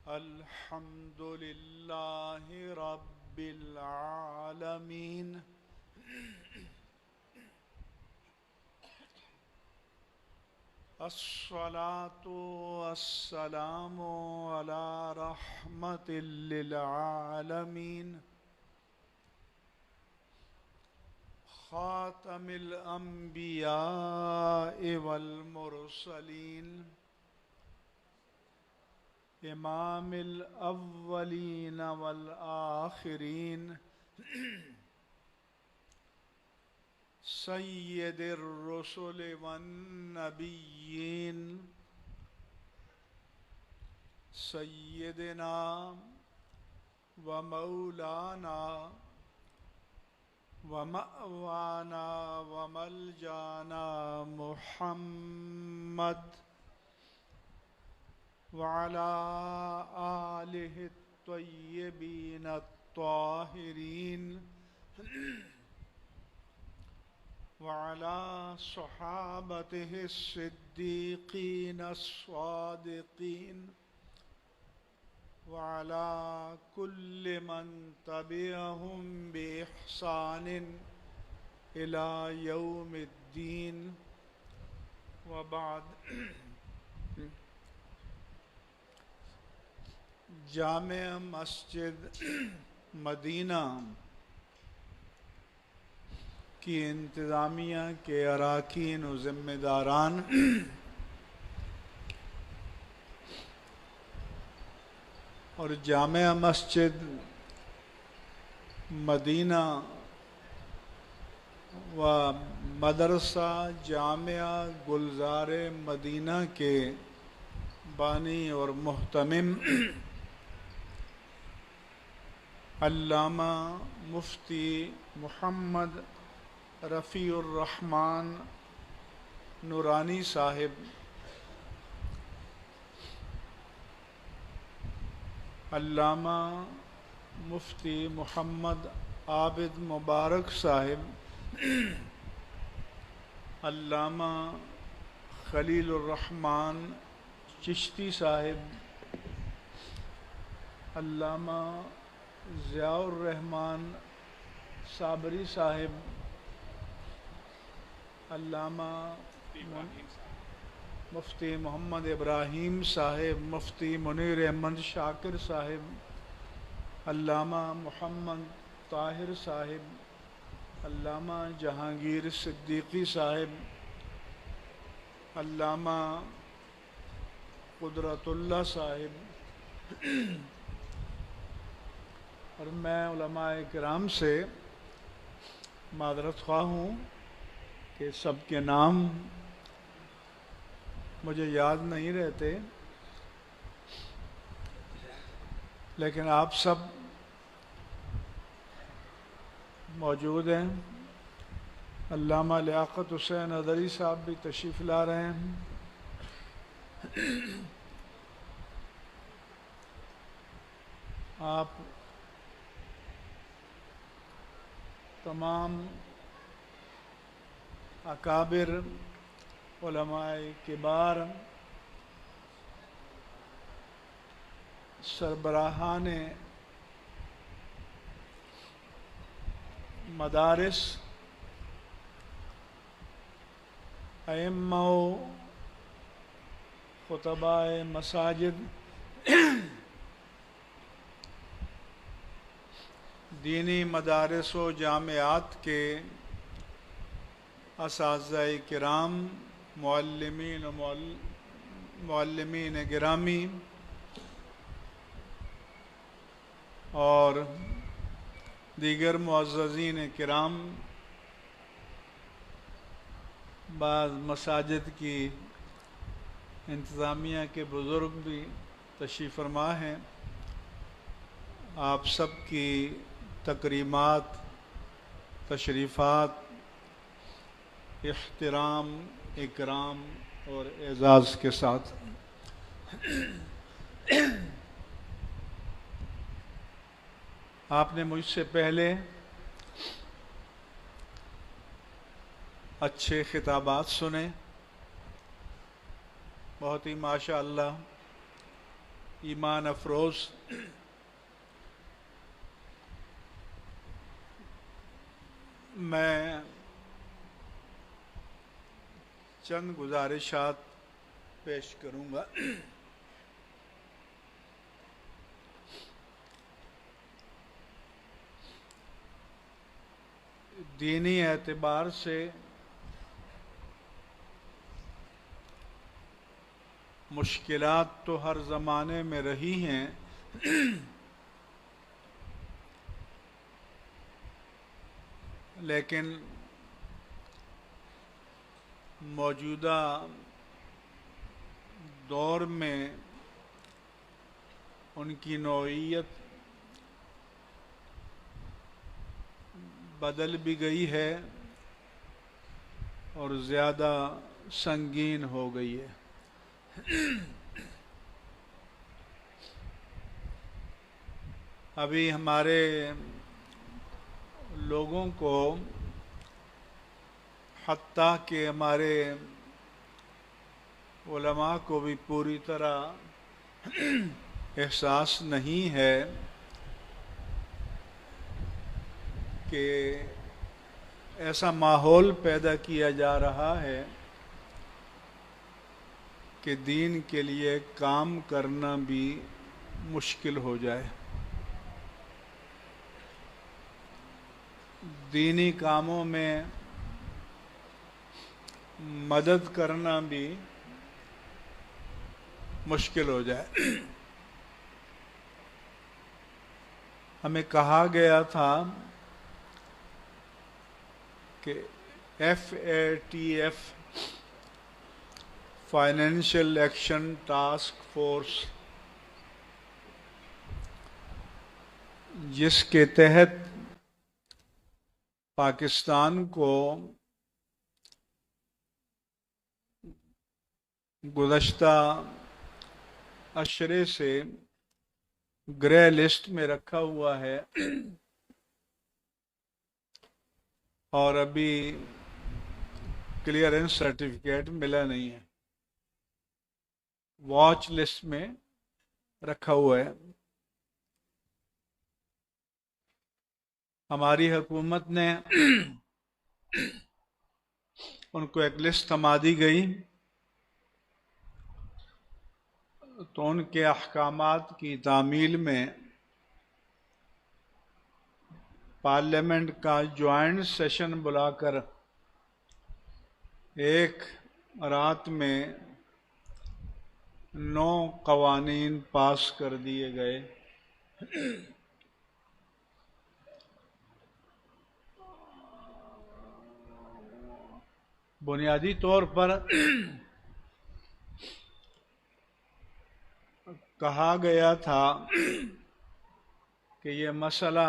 الحمد لله رب العالمين الصلاة والسلام على رحمة للعالمين خاتم الأنبياء والمرسلين إمام الأولين والآخرين سيد الرسل والنبيين سيدنا ومولانا ومأوانا وملجانا محمد وعلى آله الطيبين الطاهرين وعلى صحابته الصديقين الصادقين وعلى كل من تبعهم بإحسان إلى يوم الدين وبعد. جامع مسجد مدینہ کی انتظامیہ کے اراکین و ذمہ داران اور جامع مسجد مدینہ و مدرسہ جامعہ گلزار مدینہ کے بانی اور محتمم علامہ مفتی محمد رفیع الرحمن نورانی صاحب، علامہ مفتی محمد عابد مبارک صاحب، علامہ خلیل الرحمن چشتی صاحب، علامہ ضیاء الرحمن صابری صاحب، علامہ مفتی محمد ابراہیم صاحب، مفتی منیر احمد شاکر صاحب، علامہ محمد طاہر صاحب، علامہ جہانگیر صدیقی صاحب، علامہ قدرت اللہ صاحب، اور میں علماء کرام سے معذرت خواہ ہوں کہ سب کے نام مجھے یاد نہیں رہتے، لیکن آپ سب موجود ہیں. علامہ لیاقت حسین ادری صاحب بھی تشریف لا رہے ہیں. آپ تمام اکابر علماء کبار، سربراہان مدارس، ائمہ و خطباء مساجد، دینی مدارس و جامعات کے اساتذہ کرام، معلمین و معلمین گرامی، اور دیگر معززین کرام، بعض مساجد کی انتظامیہ کے بزرگ بھی تشریف فرما ہیں. آپ سب کی تکریمات، تشریفات، احترام، اکرام اور اعزاز کے ساتھ. آپ نے مجھ سے پہلے اچھے خطابات سنے، بہت ہی ماشاء اللہ ایمان افروز میں چند گزارشات پیش کروں گا۔ دینی اعتبار سے مشکلات تو ہر زمانے میں رہی ہیں، لیکن موجودہ دور میں ان کی نوعیت بدل بھی گئی ہے اور زیادہ سنگین ہو گئی ہے۔ ابھی ہمارے لوگوں کو، حتیٰ کہ ہمارے علماء کو بھی پوری طرح احساس نہیں ہے کہ ایسا ماحول پیدا کیا جا رہا ہے کہ دین کے لیے کام کرنا بھی مشکل ہو جائے، دینی کاموں میں مدد کرنا بھی مشکل ہو جائے۔ ہمیں کہا گیا تھا کہ FATF financial action task force, جس کے تحت پاکستان کو گزشتہ اشرے سے گرے لسٹ میں رکھا ہوا ہے اور ابھی کلیئرنس سرٹیفکیٹ ملا نہیں ہے، واچ لسٹ میں رکھا ہوا ہے۔ ہماری حکومت نے ان کو ایک لسٹ تھما دی گئی تو ان کے احکامات کی تعمیل میں پارلیمنٹ کا جوائنٹ سیشن بلا کر ایک رات میں 9 قوانین پاس کر دیے گئے۔ بنیادی طور پر کہا گیا تھا کہ یہ مسئلہ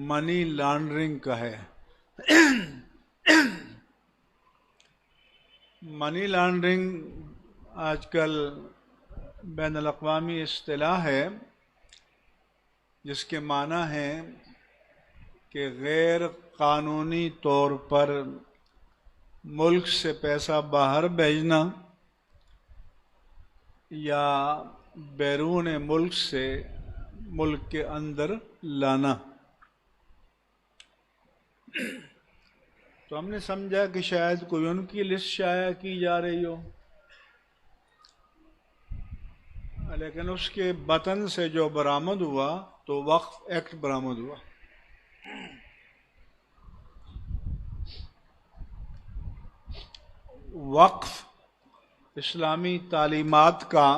منی لانڈرنگ کا ہے۔ منی لانڈرنگ آج کل بین الاقوامی اصطلاح ہے جس کے معنی ہے کہ غیر قانونی طور پر ملک سے پیسہ باہر بھیجنا یا بیرون ملک سے ملک کے اندر لانا۔ تو ہم نے سمجھا کہ شاید کوئی ان کی لسٹ شائع کی جا رہی ہو، لیکن اس کے بطن سے جو برآمد ہوا تو وقف ایکٹ برآمد ہوا۔ وقف اسلامی تعلیمات کا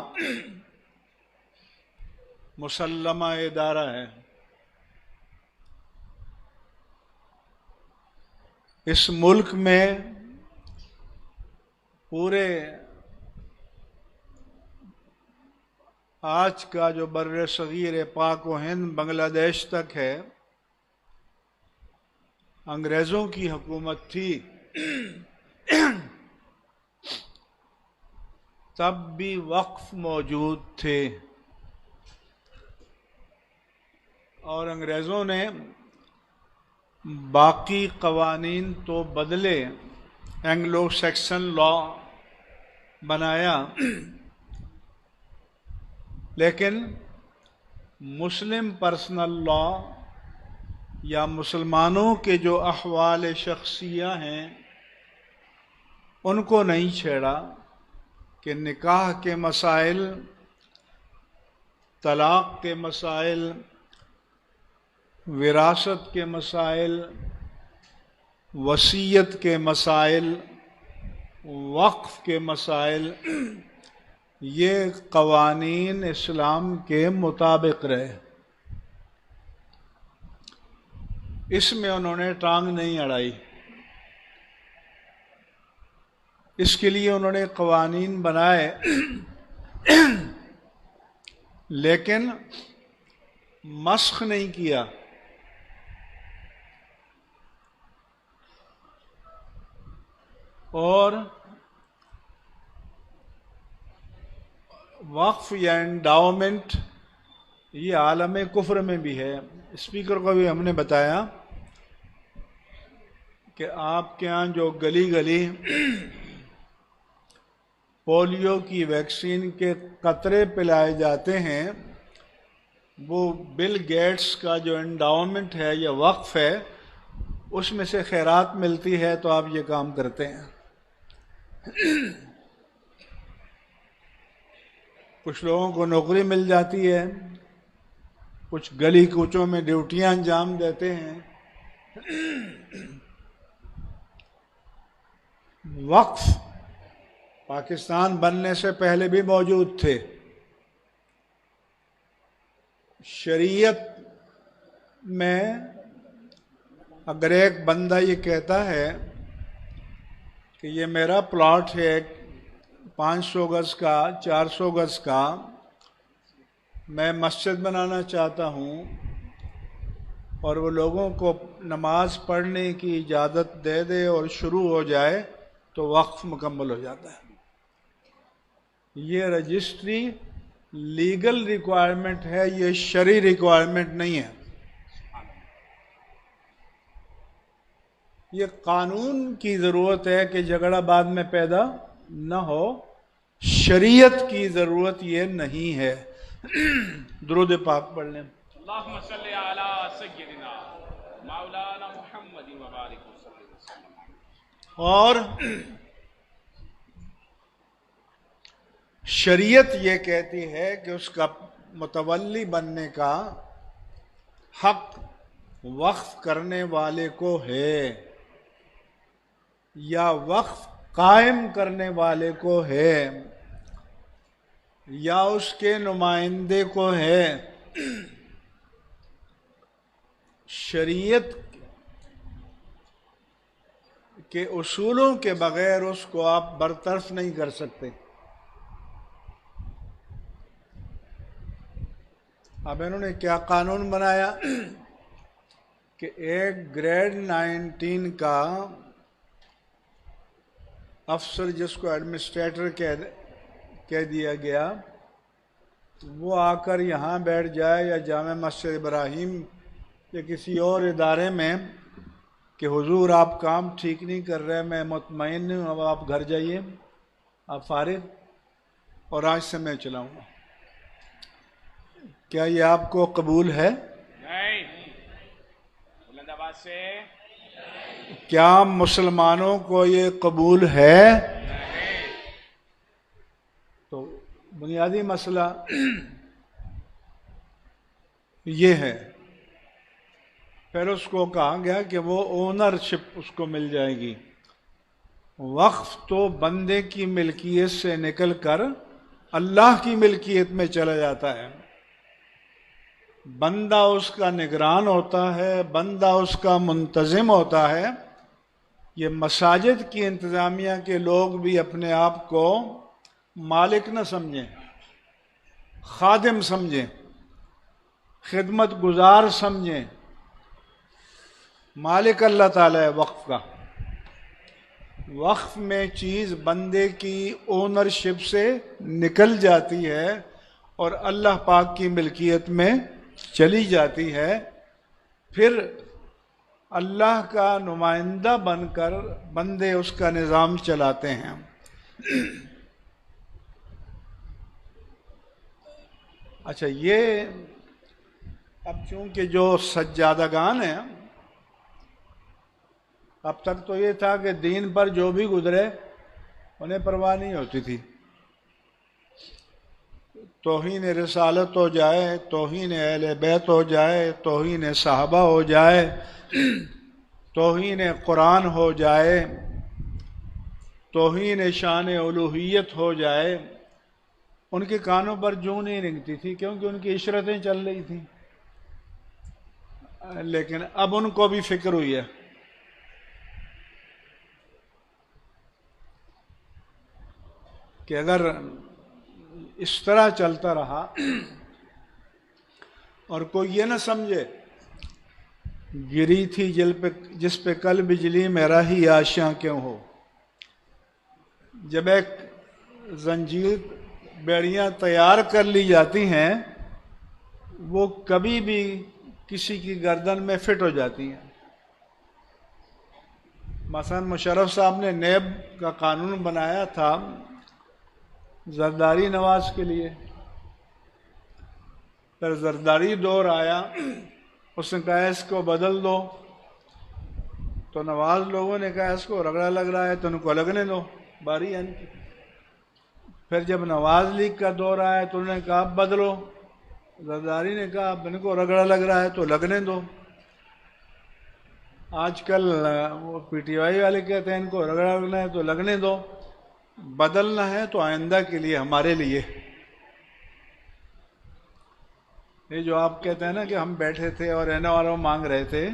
مسلمہ ادارہ ہے۔ اس ملک میں پورے آج کا جو بر صغیر پاک و ہند بنگلہ دیش تک ہے، انگریزوں کی حکومت تھی، تب بھی وقف موجود تھے اور انگریزوں نے باقی قوانین تو بدلے، اینگلو سیکسن لا بنایا لیکن مسلم پرسنل لا یا مسلمانوں کے جو احوال شخصیہ ہیں ان کو نہیں چھیڑا کہ نکاح کے مسائل، طلاق کے مسائل، وراثت کے مسائل، وصیت کے مسائل، وقف کے مسائل، یہ قوانین اسلام کے مطابق رہے۔ اس میں انہوں نے ٹانگ نہیں اڑائی۔ اس کے لیے انہوں نے قوانین بنائے، لیکن مسخ نہیں کیا۔ اور وقف یا انڈاؤمنٹ یہ عالم کفر میں بھی ہے۔ اسپیکر کو بھی ہم نے بتایا کہ آپ کے ہاں جو گلی گلی پولیو کی ویکسین کے قطرے پلائے جاتے ہیں، وہ بل گیٹس کا جو انڈاؤمنٹ ہے یا وقف ہے، اس میں سے خیرات ملتی ہے تو آپ یہ کام کرتے ہیں۔ کچھ لوگوں کو نوکری مل جاتی ہے، کچھ گلی کوچوں میں ڈیوٹیاں انجام دیتے ہیں۔ وقف پاکستان بننے سے پہلے بھی موجود تھے۔ شریعت میں اگر ایک بندہ یہ کہتا ہے کہ یہ میرا پلاٹ ہے 500 گز کا، 400 گز کا، میں مسجد بنانا چاہتا ہوں، اور وہ لوگوں کو نماز پڑھنے کی اجازت دے دے اور شروع ہو جائے تو وقف مکمل ہو جاتا ہے۔ یہ رجسٹری لیگل ریکوائرمنٹ ہے، یہ شرعی ریکوائرمنٹ نہیں ہے۔ یہ قانون کی ضرورت ہے کہ جھگڑا بعد میں پیدا نہ ہو، شریعت کی ضرورت یہ نہیں ہے۔ درود پاک پڑھ لیں۔ اللہم صلی علی سیدنا مولانا محمد وبارک وسلم۔ اور شریعت یہ کہتی ہے کہ اس کا متولی بننے کا حق وقف کرنے والے کو ہے، یا وقف قائم کرنے والے کو ہے، یا اس کے نمائندے کو ہے۔ شریعت کے اصولوں کے بغیر اس کو آپ برطرف نہیں کر سکتے۔ اب انہوں نے کیا قانون بنایا کہ ایک گریڈ 19 کا افسر، جس کو ایڈمنسٹریٹر کہہ دیا گیا، وہ آ کر یہاں بیٹھ جائے یا جامع مسجد ابراہیم یا کسی اور ادارے میں کہ حضور آپ کام ٹھیک نہیں کر رہے، میں مطمئن ہوں، اب آپ گھر جائیے، آپ فارغ، اور آج سے میں چلاؤں گا۔ کیا یہ آپ کو قبول ہے؟ نہیں۔ بلند آواز سے۔ کیا مسلمانوں کو یہ قبول ہے؟ نہیں۔ تو بنیادی مسئلہ یہ ہے۔ پھر اس کو کہا گیا کہ وہ اونرشپ اس کو مل جائے گی۔ وقف تو بندے کی ملکیت سے نکل کر اللہ کی ملکیت میں چلا جاتا ہے۔ بندہ اس کا نگران ہوتا ہے، بندہ اس کا منتظم ہوتا ہے۔ یہ مساجد کی انتظامیہ کے لوگ بھی اپنے آپ کو مالک نہ سمجھیں، خادم سمجھیں، خدمت گزار سمجھیں۔ مالک اللہ تعالیٰ ہے وقف کا۔ وقف میں چیز بندے کی اونرشپ سے نکل جاتی ہے اور اللہ پاک کی ملکیت میں چلی جاتی ہے، پھر اللہ کا نمائندہ بن کر بندے اس کا نظام چلاتے ہیں۔ اچھا، یہ اب چونکہ جو سجادگان ہیں، اب تک تو یہ تھا کہ دین پر جو بھی گزرے انہیں پرواہ نہیں ہوتی تھی، توہین رسالت ہو جائے، توہین اہل بیت ہو جائے، توہین صحابہ ہو جائے، توہین قرآن ہو جائے، توہین شان الوہیت ہو جائے، ان کے کانوں پر جوں نہیں رنگتی تھی، کیونکہ ان کی عشرتیں چل رہی تھیں۔ لیکن اب ان کو بھی فکر ہوئی ہے کہ اگر اس طرح چلتا رہا اور کوئی یہ نہ سمجھے گری تھی جس پہ کل بجلی میرا ہی آشیاں کیوں ہو، جب ایک زنجیر بیڑیاں تیار کر لی جاتی ہیں وہ کبھی بھی کسی کی گردن میں فٹ ہو جاتی ہیں۔ مثلا مشرف صاحب نے نیب کا قانون بنایا تھا زرداری نواز کے لیے، پھر زرداری دور آیا، اس نے کہا اس کو بدل دو، تو نواز لوگوں نے کہا اس کو رگڑا لگ رہا ہے تو ان کو لگنے دو، باری ان کی۔ پھر جب نواز لیگ کا دور آیا تو انہوں نے کہا بدلو، زرداری نے کہا ان کو رگڑا لگ رہا ہے تو لگنے دو۔ آج کل وہ پی ٹی آئی والے کہتے ہیں ان کو رگڑا لگنا ہے تو لگنے دو، بدلنا ہے تو آئندہ کے لیے ہمارے لیے۔ یہ جو آپ کہتے ہیں نا کہ ہم بیٹھے تھے اور رہنے والوں مانگ رہے تھے،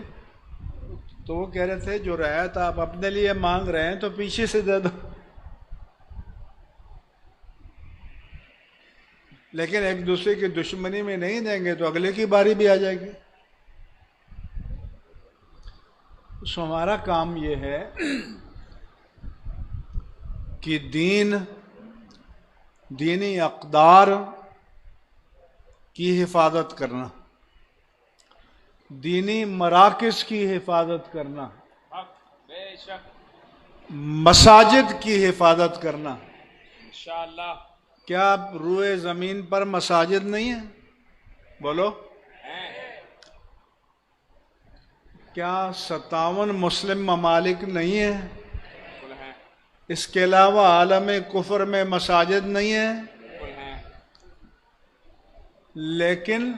تو وہ کہہ رہے تھے جو رعایت آپ اپنے لیے مانگ رہے ہیں تو پیچھے سے دے دو، لیکن ایک دوسرے کی دشمنی میں نہیں دیں گے تو اگلے کی باری بھی آ جائے گی۔ سو ہمارا کام یہ ہے کہ دینی اقدار کی حفاظت کرنا، دینی مراکز کی حفاظت کرنا، بے شک مساجد کی حفاظت کرنا۔ انشاءاللہ کیا روئے زمین پر مساجد نہیں ہیں؟ بولو۔ کیا 57 مسلم ممالک نہیں ہیں؟ بالکل ہیں، اس کے علاوہ عالم کفر میں مساجد نہیں ہیں؟ بالکل ہیں۔ لیکن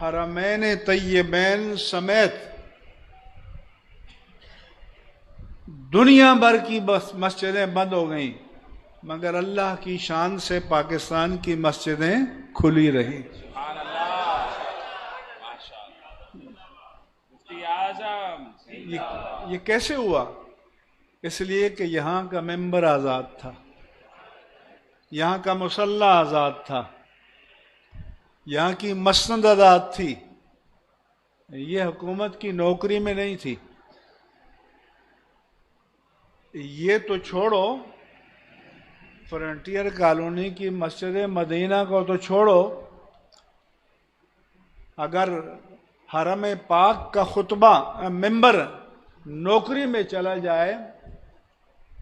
حرمین طیبین سمیت دنیا بھر کی مسجدیں بند ہو گئیں، مگر اللہ کی شان سے پاکستان کی مسجدیں کھلی رہیں۔ سبحان اللہ، ماشاءاللہ، مفتی اعظم یہ کیسے ہوا؟ اس لیے کہ یہاں کا ممبر آزاد تھا، یہاں کا مصلی آزاد تھا، یہاں کی مسند آزاد تھی، یہ حکومت کی نوکری میں نہیں تھی۔ یہ تو چھوڑو، فرنٹیئر کالونی کی مسجد مدینہ کو تو چھوڑو، اگر حرم پاک کا خطبہ ممبر نوکری میں چلا جائے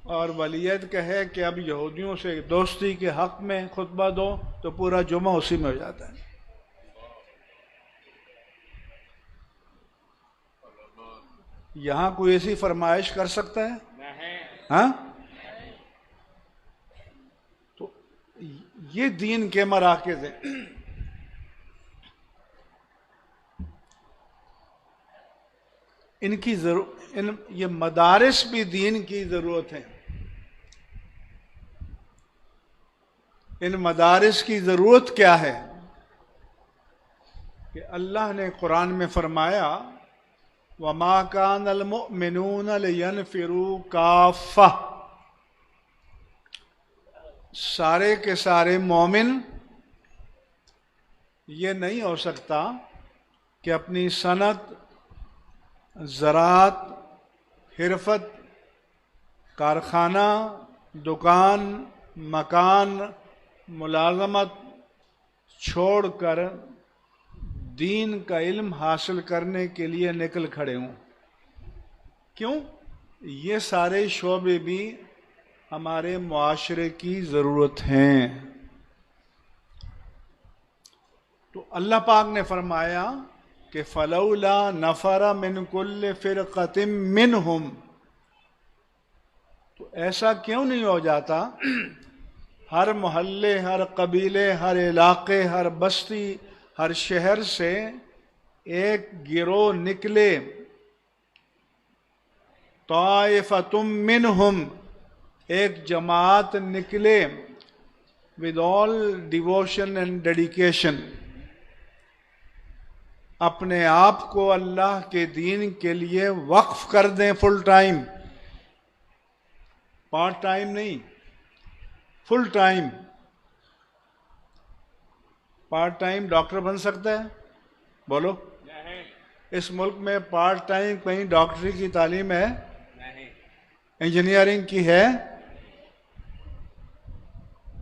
اور ولیت کہے کہ اب یہودیوں سے دوستی کے حق میں خطبہ دو تو پورا جمعہ اسی میں ہو جاتا ہے۔ یہاں کوئی ایسی فرمائش کر سکتا ہے؟ نہیں، ہاں؟ تو یہ دین کے مراکز ہیں۔ ان کی یہ مدارس بھی دین کی ضرورت ہے۔ ان مدارس کی ضرورت کیا ہے؟ کہ اللہ نے قرآن میں فرمایا وَمَا كَانَ الْمُؤْمِنُونَ لِيَنْفِرُوا كَافَّةً، سارے کے سارے مومن یہ نہیں ہو سکتا کہ اپنی صنعت، زراعت، حرفت، کارخانہ، دکان، مکان، ملازمت چھوڑ کر دین کا علم حاصل کرنے کے لیے نکل کھڑے ہوں۔ کیوں؟ یہ سارے شعبے بھی ہمارے معاشرے کی ضرورت ہیں۔ تو اللہ پاک نے فرمایا کہ فلولا نفر من کل فرقۃ منہم، تو ایسا کیوں نہیں ہو جاتا ہر محلے، ہر قبیلے، ہر علاقے، ہر بستی، ہر شہر سے ایک گروہ نکلے، طائفۃ منہم، ایک جماعت نکلے، with all devotion and dedication، اپنے آپ کو اللہ کے دین کے لیے وقف کر دیں، فل ٹائم، پارٹ ٹائم نہیں، full time. Part time doctor بن سکتا ہے؟ بولو، نہیں اس ملک میں پارٹ ٹائم کہیں ڈاکٹری کی تعلیم ہے؟ نہیں انجینئرنگ کی ہے؟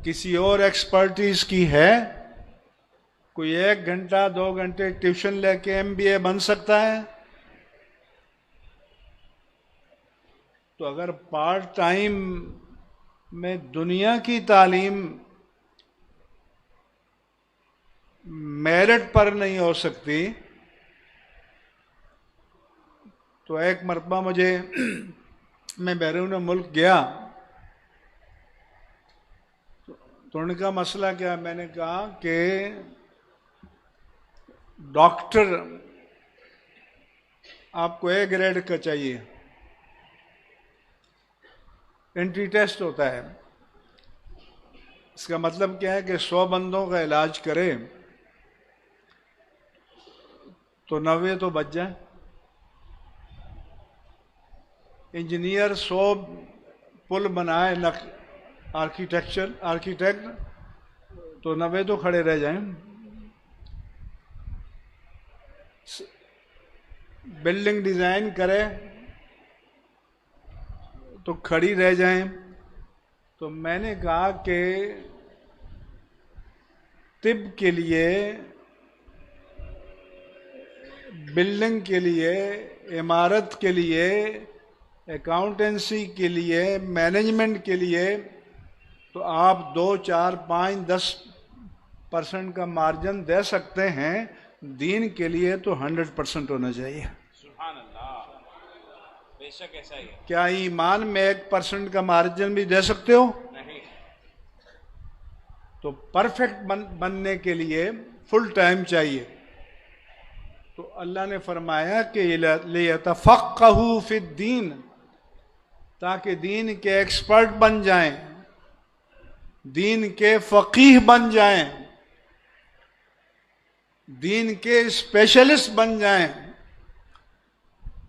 کسی اور ایکسپرٹیز کی ہے؟ کوئی 1 گھنٹہ 2 گھنٹے ٹیوشن لے کے MBA بن سکتا ہے؟ تو اگر پارٹ ٹائم میں دنیا کی تعلیم میرٹ پر نہیں ہو سکتی، تو ایک مرتبہ میں بیرون ملک گیا، تو ان کا مسئلہ کیا، میں نے کہا کہ ڈاکٹر آپ کو A گریڈ کا چاہیے، انٹری ٹیسٹ ہوتا ہے، اس کا مطلب کیا ہے کہ 100 بندوں کا علاج کرے تو 90 تو بچ جائیں۔ انجینئر 100 پل بنائے آرکیٹیکٹ تو 90 تو کھڑے رہ جائیں۔ بلڈنگ ڈیزائن کرے تو کھڑی رہ جائیں۔ تو میں نے کہا کہ طب کے لیے، بلڈنگ کے لیے، عمارت کے لیے، اکاؤنٹنسی کے لیے، مینجمنٹ کے لیے تو آپ 2 4 5 10% کا مارجن دے سکتے ہیں، دین کے لیے تو 100% ہونا چاہیے۔ سبحان اللہ، بے شک ایسا ہی ہے۔ کیا ایمان میں 1% کا مارجن بھی دے سکتے ہو؟ نہیں تو پرفیکٹ بننے کے لیے فل ٹائم چاہیے۔ تو اللہ نے فرمایا کہ لِيَتَفَقَّهُوا فِي الدِّينِ، تاکہ دین کے ایکسپرٹ بن جائیں، دین کے فقیہ بن جائیں، دین کے اسپیشلسٹ بن جائیں۔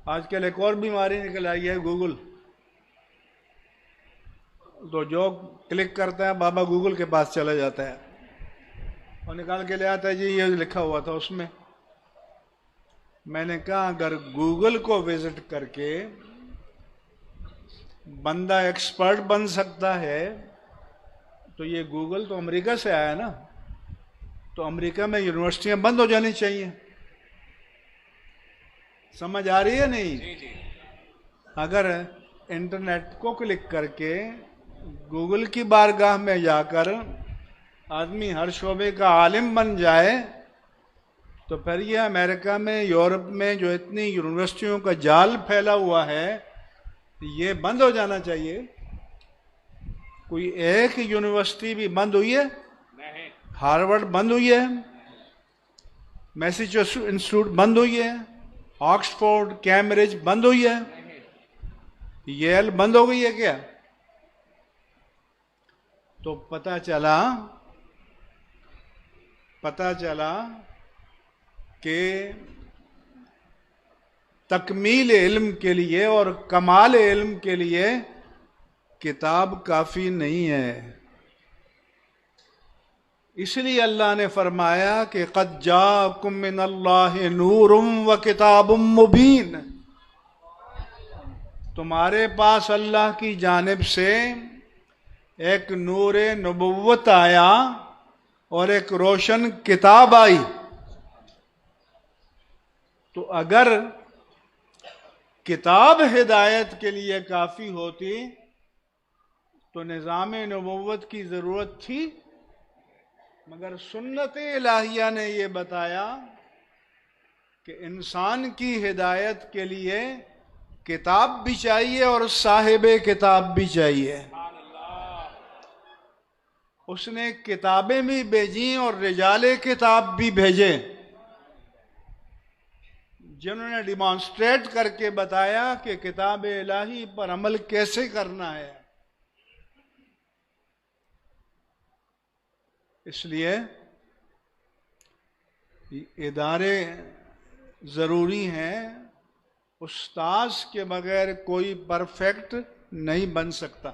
آج کل ایک اور بیماری نکل آئی ہے، گوگل۔ تو جو کلک کرتا ہے بابا گوگل کے پاس چلا جاتا ہے اور نکال کے لے آتا ہے، جی یہ لکھا ہوا تھا اس میں۔ میں نے کہا اگر گوگل کو وزٹ کر کے بندہ ایکسپرٹ بن سکتا ہے تو یہ گوگل تو امریکہ سے آیا نا، تو امریکہ میں یونیورسٹیاں بند ہو جانی چاہیے۔ سمجھ آ رہی ہے نہیں؟ جی جی اگر انٹرنیٹ کو کلک کر کے گوگل کی بارگاہ میں جا کر آدمی ہر شعبے کا عالم بن جائے تو پھر یہ امریکہ میں، یورپ میں جو اتنی یونیورسٹیوں کا جال پھیلا ہوا ہے یہ بند ہو جانا چاہیے۔ کوئی ایک یونیورسٹی بھی بند ہوئی ہے؟ نہیں ہارورڈ بند ہوئی ہے، میسیچوسٹس انسٹیٹیوٹ بند ہوئی ہے، آکسفورڈ، کیمبرج بند ہوئی ہے، ییل بند ہو گئی ہے کیا؟ تو پتہ چلا کہ تکمیل علم کے لیے اور کمال علم کے لیے کتاب کافی نہیں ہے۔ اس لیے اللہ نے فرمایا کہ قد جاءکم من اللہ نور و کتاب مبین، تمہارے پاس اللہ کی جانب سے ایک نور نبوت آیا اور ایک روشن کتاب آئی۔ تو اگر کتاب ہدایت کے لیے کافی ہوتی تو نظام نبوت کی ضرورت تھی؟ مگر سنت الہیہ نے یہ بتایا کہ انسان کی ہدایت کے لیے کتاب بھی چاہیے اور صاحب کتاب بھی چاہیے. اس نے کتابیں بھی بھیجیں اور رجال کتاب بھی بھیجے جنہوں نے ڈیمانسٹریٹ کر کے بتایا کہ کتاب الہی پر عمل کیسے کرنا ہے. اس لیے ادارے ضروری ہیں. استاذ کے بغیر کوئی پرفیکٹ نہیں بن سکتا.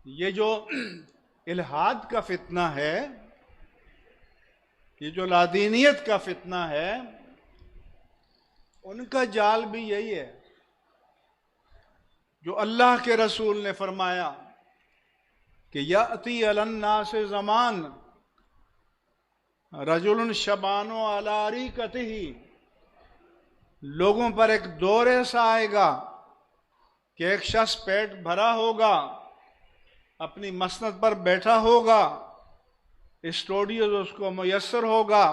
یہ جو الحاد کا فتنہ ہے، یہ جو لادینیت کا فتنہ ہے، ان کا جال بھی یہی ہے جو اللہ کے رسول نے فرمایا کہ یأتی علی الناس زمان رجل شبان علی اریکتہ، لوگوں پر ایک دور ایسا آئے گا کہ ایک شخص پیٹ بھرا ہوگا، اپنی مسند پر بیٹھا ہوگا، اسٹوڈیوز اس کو میسر ہوگا،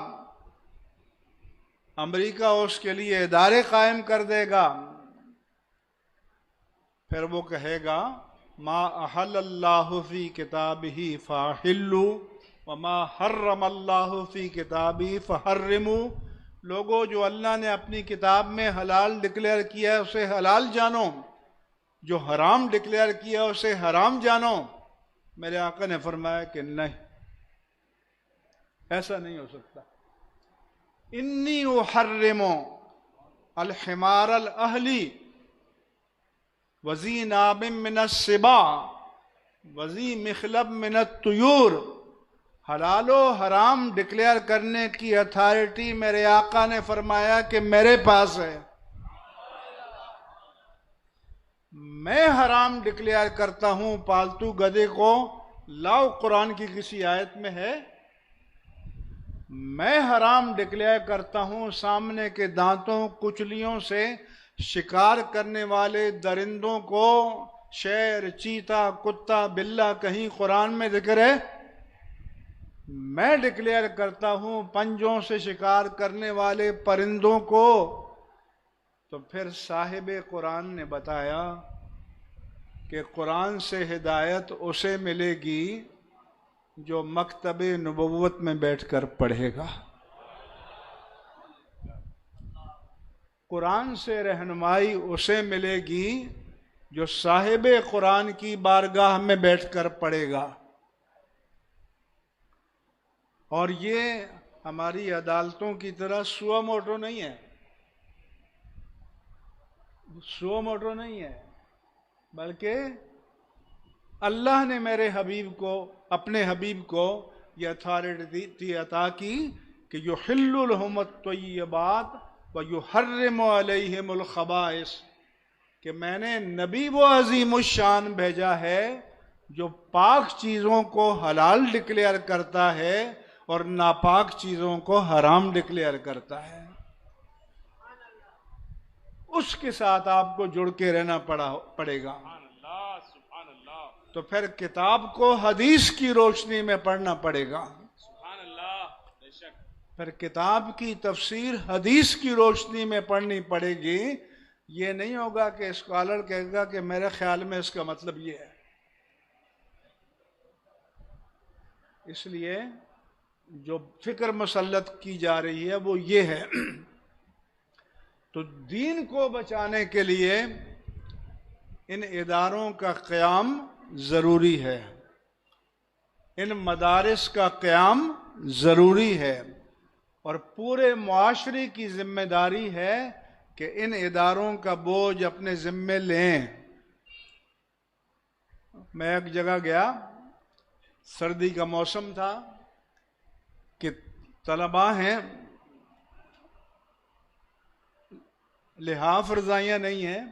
امریکہ اس کے لیے ادارے قائم کر دے گا، پھر وہ کہے گا ما احل اللہ فی کتابہ فاحلوا وما حرم اللہ فی کتابہ فحرموا. لوگوں، جو اللہ نے اپنی کتاب میں حلال ڈکلیئر کیا ہے اسے حلال جانو، جو حرام ڈکلیئر کیا ہے اسے حرام جانو. میرے آقا نے فرمایا کہ نہیں، ایسا نہیں ہو سکتا. انی احرم الحمار الاہلی وذی ناب من السباع وذی مخلب من الطیور. حلال و حرام ڈکلیئر کرنے کی اتھارٹی میرے آقا نے فرمایا کہ میرے پاس ہے. میں حرام ڈکلیئر کرتا ہوں پالتو گدھے کو. لاؤ قرآن کی کسی آیت میں ہے؟ میں حرام ڈکلیئر کرتا ہوں سامنے کے دانتوں کچلیوں سے شکار کرنے والے درندوں کو. شیر، چیتا، کتا، بلہ کہیں قرآن میں ذکر ہے؟ میں ڈکلیئر کرتا ہوں پنجوں سے شکار کرنے والے پرندوں کو. تو پھر صاحب قرآن نے بتایا کہ قرآن سے ہدایت اسے ملے گی جو مکتب نبوت میں بیٹھ کر پڑھے گا. قرآن سے رہنمائی اسے ملے گی جو صاحب قرآن کی بارگاہ میں بیٹھ کر پڑھے گا. اور یہ ہماری عدالتوں کی طرح سو موٹو نہیں ہے، سو موٹو نہیں ہے، بلکہ اللہ نے میرے حبیب کو، اپنے حبیب کو یہ اتھارٹی عطا کی کہ یحل لہم الطیبات ویحرم علیہم الخبائث، کہ میں نے نبی و عظیم الشان بھیجا ہے جو پاک چیزوں کو حلال ڈکلیئر کرتا ہے اور ناپاک چیزوں کو حرام ڈکلیئر کرتا ہے. اس کے ساتھ آپ کو جڑ کے رہنا پڑے گا. تو پھر کتاب کو حدیث کی روشنی میں پڑھنا پڑے گا. پھر کتاب کی تفسیر حدیث کی روشنی میں پڑھنی پڑے گی. یہ نہیں ہوگا کہ اسکالر کہے گا کہ میرے خیال میں اس کا مطلب یہ ہے. اس لیے جو فکر مسلط کی جا رہی ہے وہ یہ ہے. تو دین کو بچانے کے لیے ان اداروں کا قیام ضروری ہے، ان مدارس کا قیام ضروری ہے، اور پورے معاشرے کی ذمہ داری ہے کہ ان اداروں کا بوجھ اپنے ذمے لیں. میں ایک جگہ گیا، سردی کا موسم تھا، کہ طلباء ہیں، لحاف رضائیاں نہیں ہیں.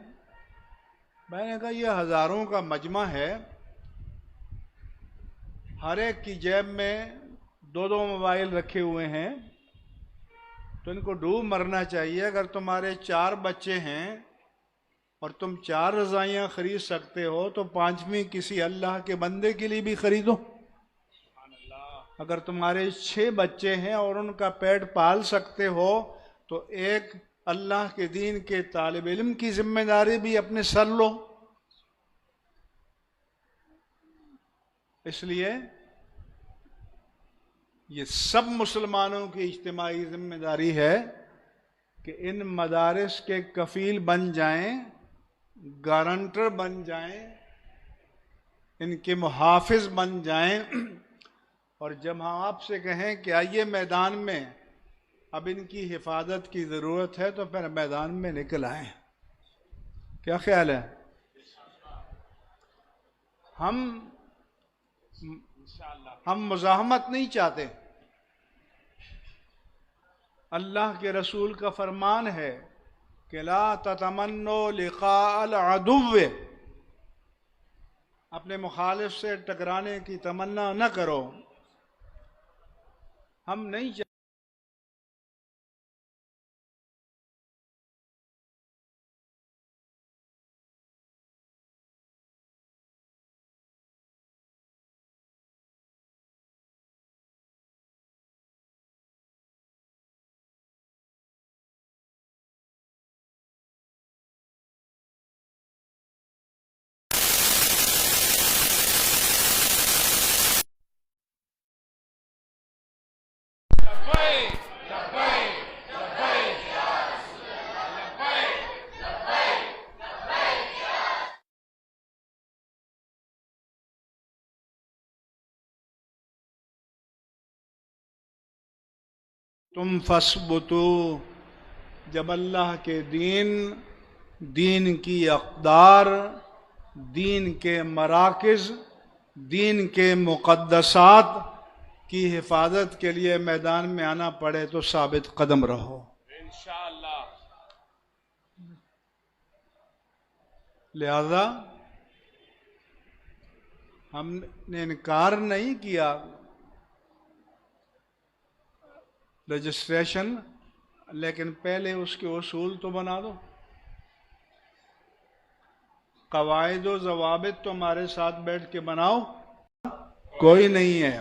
میں نے کہا یہ ہزاروں کا مجمع ہے، ہر ایک کی جیب میں 2 موبائل رکھے ہوئے ہیں، تو ان کو ڈوب مرنا چاہیے. اگر تمہارے 4 بچے ہیں اور تم 4 رضائیاں خرید سکتے ہو تو 5ویں کسی اللہ کے بندے کے لیے بھی خریدو. اگر تمہارے 6 بچے ہیں اور ان کا پیٹ پال سکتے ہو تو ایک اللہ کے دین کے طالب علم کی ذمہ داری بھی اپنے سر لو. اس لیے یہ سب مسلمانوں کی اجتماعی ذمہ داری ہے کہ ان مدارس کے کفیل بن جائیں، گارنٹر بن جائیں، ان کے محافظ بن جائیں. اور جب ہم آپ سے کہیں کہ آئیے میدان میں، اب ان کی حفاظت کی ضرورت ہے، تو پھر میدان میں نکل آئیں. کیا خیال ہے؟ ہم مزاحمت نہیں چاہتے. اللہ کے رسول کا فرمان ہے کہ لا تتمنوا لقاء العدو، اپنے مخالف سے ٹکرانے کی تمنا نہ کرو. ہم نہیں چاہتے تم فثبتو، جب اللہ کے دین کی اقدار، دین کے مراکز، دین کے مقدسات کی حفاظت کے لیے میدان میں آنا پڑے تو ثابت قدم رہو انشاءاللہ. لہذا ہم نے انکار نہیں کیا رجسٹریشن، لیکن پہلے اس کے اصول تو بنا دو. قواعد و ضوابط تو ہمارے ساتھ بیٹھ کے بناؤ. کوئی نہیں ہے.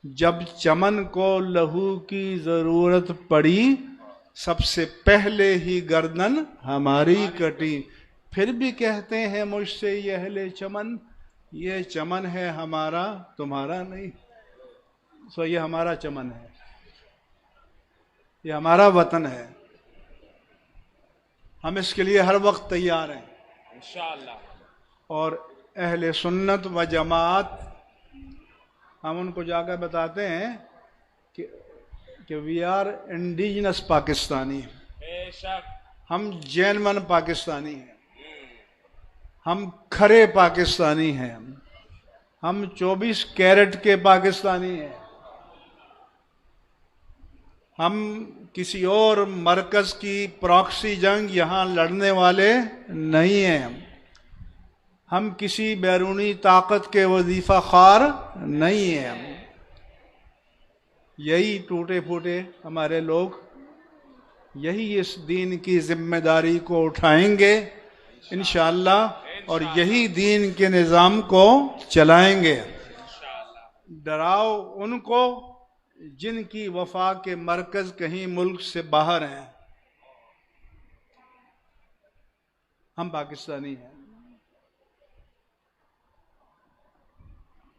جب چمن کو لہو کی ضرورت پڑی، سب سے پہلے ہی گردن ہماری کٹی. پھر بھی کہتے ہیں مجھ سے یہ اہل چمن، یہ چمن ہے ہمارا، تمہارا نہیں. سو یہ ہمارا چمن ہے، یہ ہمارا وطن ہے. ہم اس کے لیے ہر وقت تیار ہیں انشاءاللہ. اور اہل سنت و جماعت، ہم ان کو جا کر بتاتے ہیں کہ وی آر انڈیجنس پاکستانی، بے شک. ہم جینون پاکستانی ہیں، ہم کھرے پاکستانی ہیں، ہم 24 کیرٹ کے پاکستانی ہیں. ہم کسی اور مرکز کی پراکسی جنگ یہاں لڑنے والے نہیں ہیں. ہم کسی بیرونی طاقت کے وظیفہ خوار نہیں ہیں. یہی ٹوٹے پھوٹے ہمارے لوگ، یہی اس دین کی ذمہ داری کو اٹھائیں گے انشاءاللہ، اور یہی دین کے نظام کو چلائیں گے. ڈراؤ ان کو جن کی وفا کے مرکز کہیں ملک سے باہر ہیں. ہم پاکستانی ہیں.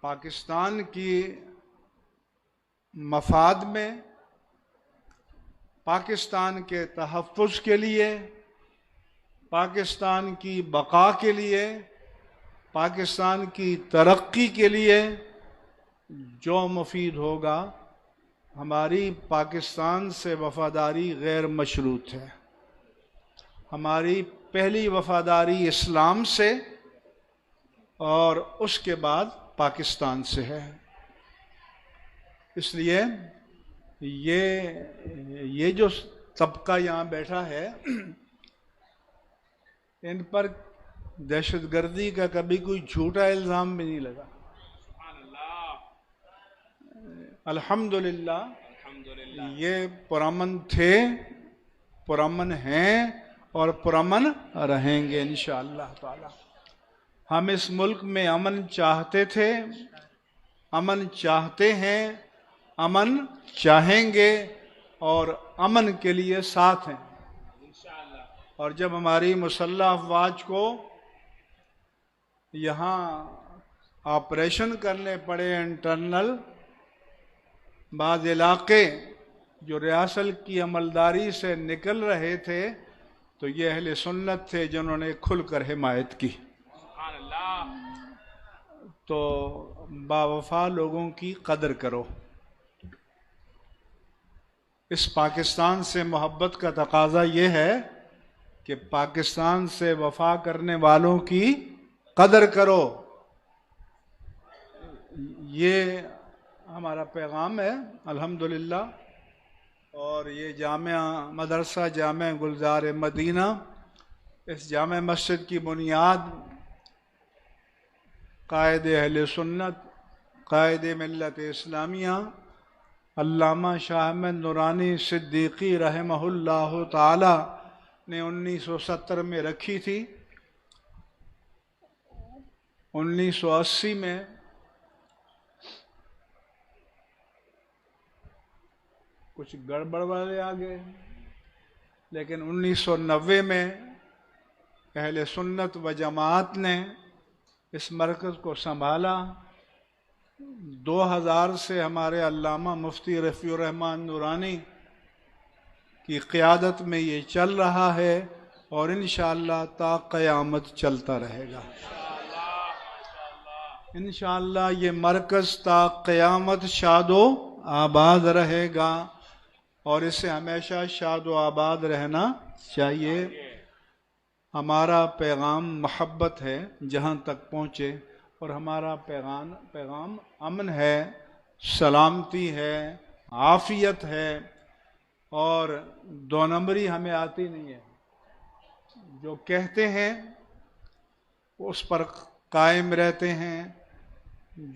پاکستان کی مفاد میں، پاکستان کے تحفظ کے لیے، پاکستان کی بقا کے لیے، پاکستان کی ترقی کے لیے جو مفید ہوگا. ہماری پاکستان سے وفاداری غیر مشروط ہے. ہماری پہلی وفاداری اسلام سے اور اس کے بعد پاکستان سے ہے. اس لیے یہ جو طبقہ یہاں بیٹھا ہے، ان پر دہشت گردی کا کبھی کوئی جھوٹا الزام بھی نہیں لگا. الحمدللہ یہ پرامن تھے، پرامن ہیں اور پرامن رہیں گے انشاءاللہ تعالی. ہم اس ملک میں امن چاہتے تھے، امن چاہتے ہیں، امن چاہیں گے اور امن کے لیے ساتھ ہیں۔ اور جب ہماری مسلح افواج کو یہاں آپریشن کرنے پڑے انٹرنل، بعض علاقے جو ریاست کی عملداری سے نکل رہے تھے، تو یہ اہل سنت تھے جنہوں نے کھل کر حمایت کی۔ سبحان اللہ۔ تو باوفا لوگوں کی قدر کرو۔ اس پاکستان سے محبت کا تقاضا یہ ہے کہ پاکستان سے وفا کرنے والوں کی قدر کرو۔ یہ ہمارا پیغام ہے الحمدللہ۔ اور یہ جامعہ مدرسہ جامع گلزار مدینہ، اس جامع مسجد کی بنیاد قائد اہل سنت، قائد ملت اسلامیہ علامہ شاہ احمد نورانی صدیقی رحمہ اللہ تعالی نے 1970 میں رکھی تھی۔ 1980 میں کچھ گڑبڑ والے آ گئے، لیکن 1990 میں اہل سنت و جماعت نے اس مرکز کو سنبھالا۔ 2000 سے ہمارے علامہ مفتی رفیع الرحمن نورانی کی قیادت میں یہ چل رہا ہے، اور انشاءاللہ تا قیامت چلتا رہے گا۔ انشاءاللہ یہ مرکز تا قیامت شاد و آباد رہے گا، اور اسے ہمیشہ شاد و آباد رہنا چاہیے۔ ہمارا پیغام محبت ہے جہاں تک پہنچے، اور ہمارا پیغام امن ہے، سلامتی ہے، عافیت ہے، اور دو نمبری ہمیں آتی نہیں ہے۔ جو کہتے ہیں اس پر قائم رہتے ہیں،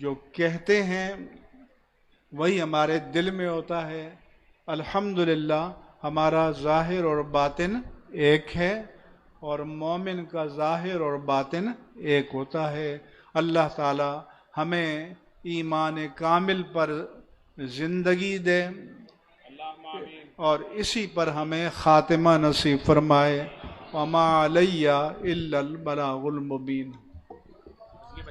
جو کہتے ہیں وہی ہمارے دل میں ہوتا ہے۔ الحمدللہ ہمارا ظاہر اور باطن ایک ہے، اور مومن کا ظاہر اور باطن ایک ہوتا ہے۔ اللہ تعالی ہمیں ایمان کامل پر زندگی دے، اور اسی پر ہمیں خاتمہ نصیب فرمائے۔ وما علیہ الا البلاغ المبین۔